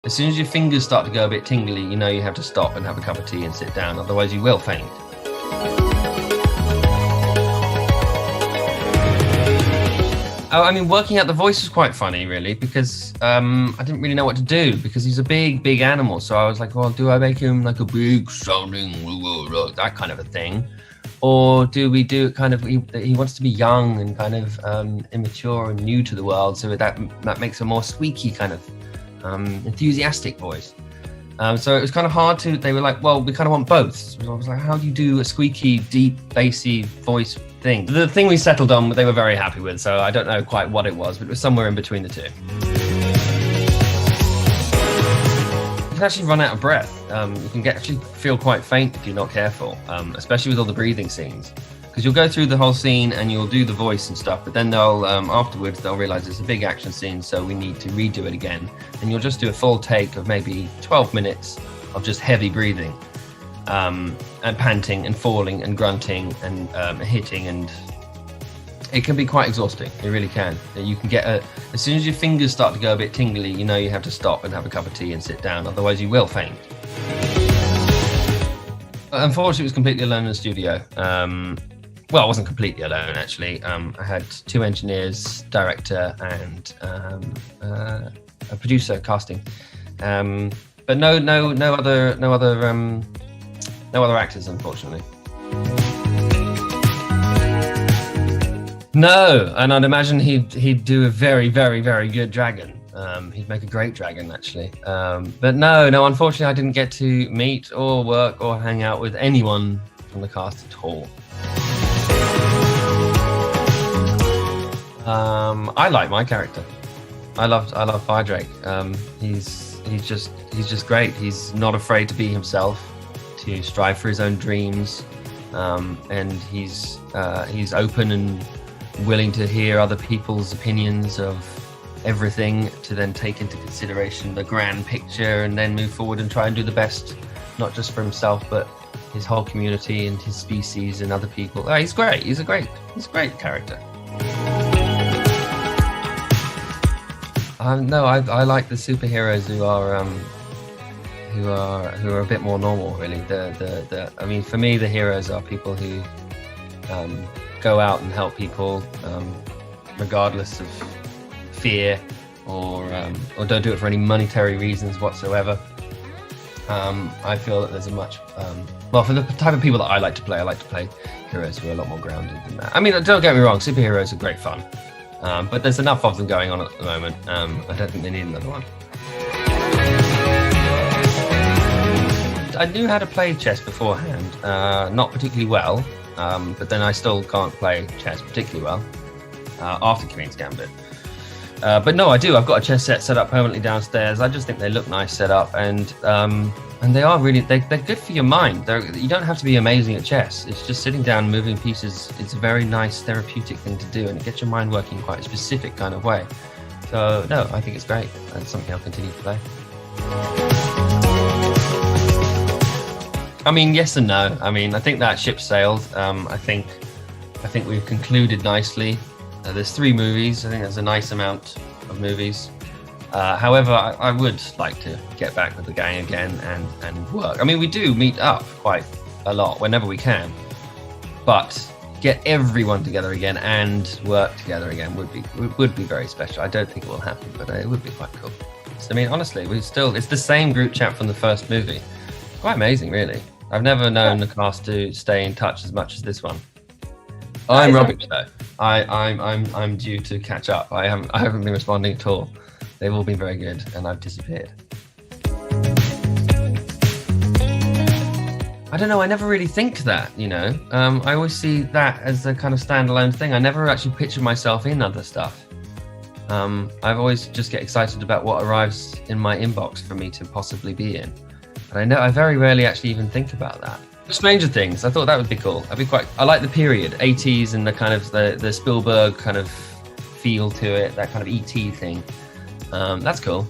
As soon as your fingers start to go a bit tingly, you know you have to stop and have a cup of tea and sit down, otherwise you will faint. Oh, I mean, working out the voice was quite funny, really, because I didn't really know what to do, because he's a big animal. So I was like, well, do I make him like a big sounding, that kind of a thing? Or do we do it kind of, he wants to be young and kind of immature and new to the world, so that makes a more squeaky kind of enthusiastic voice. So it was kind of hard to, they were like, well, we kind of want both. So I was like, how do you do a squeaky, deep, bassy voice thing? The thing we settled on, they were very happy with, so I don't know quite what it was, but it was somewhere in between the two. You can actually run out of breath. You can actually feel quite faint if you're not careful, especially with all the breathing scenes. Because you'll go through the whole scene and you'll do the voice and stuff, but then they'll afterwards they'll realize it's a big action scene, so we need to redo it again. And you'll just do a full take of maybe 12 minutes of just heavy breathing, and panting and falling and grunting and hitting, and it can be quite exhausting. It really can. You can get as soon as your fingers start to go a bit tingly, you know you have to stop and have a cup of tea and sit down, otherwise you will faint. Unfortunately, it was completely alone in the studio. Well, I wasn't completely alone, actually. I had 2 engineers, director, and a producer casting, but no other actors, unfortunately. No, and I'd imagine he'd do a very good dragon. He'd make a great dragon, actually. But no, unfortunately, I didn't get to meet or work or hang out with anyone from the cast at all. I like my character. I love Firedrake. He's just great. He's not afraid to be himself, to strive for his own dreams, and he's open and willing to hear other people's opinions of everything, to then take into consideration the grand picture and then move forward and try and do the best, not just for himself but his whole community and his species and other people. Oh, he's great. He's a great character. No, I like the superheroes who are a bit more normal, really. I mean, for me, the heroes are people who go out and help people, regardless of fear, or don't do it for any monetary reasons whatsoever. I feel that there's a much well, for the type of people that I like to play heroes who are a lot more grounded than that. I mean, don't get me wrong, superheroes are great fun. But there's enough of them going on at the moment. I don't think they need another one. I knew how to play chess beforehand, not particularly well, but then I still can't play chess particularly well after Queen's Gambit. But no, I do. I've got a chess set up permanently downstairs. I just think they look nice set up, and they are really, they're good for your mind. You don't have to be amazing at chess. It's just sitting down, moving pieces. It's a very nice therapeutic thing to do, and it gets your mind working quite a specific kind of way. So no, I think it's great. That's something I'll continue to play. I mean, yes and no. I mean, I think that ship sailed. I think we've concluded nicely. There's 3 movies. I think there's a nice amount of movies. However, I would like to get back with the gang again and work. I mean, we do meet up quite a lot whenever we can, but get everyone together again and work together again would be very special. I don't think it will happen, but it would be quite cool. I mean, honestly, it's the same group chat from the first movie. Quite amazing, really. I've never known the cast to stay in touch as much as this one. I'm rubbish though. I'm due to catch up. I haven't been responding at all. They've all been very good, and I've disappeared. I don't know. I never really think that, you know. I always see that as a kind of standalone thing. I never actually picture myself in other stuff. I've always just get excited about what arrives in my inbox for me to possibly be in. And I very rarely actually even think about that. Stranger Things, I thought that would be cool. I like the period, 80s, and the kind of the Spielberg kind of feel to it, that kind of ET thing. That's cool.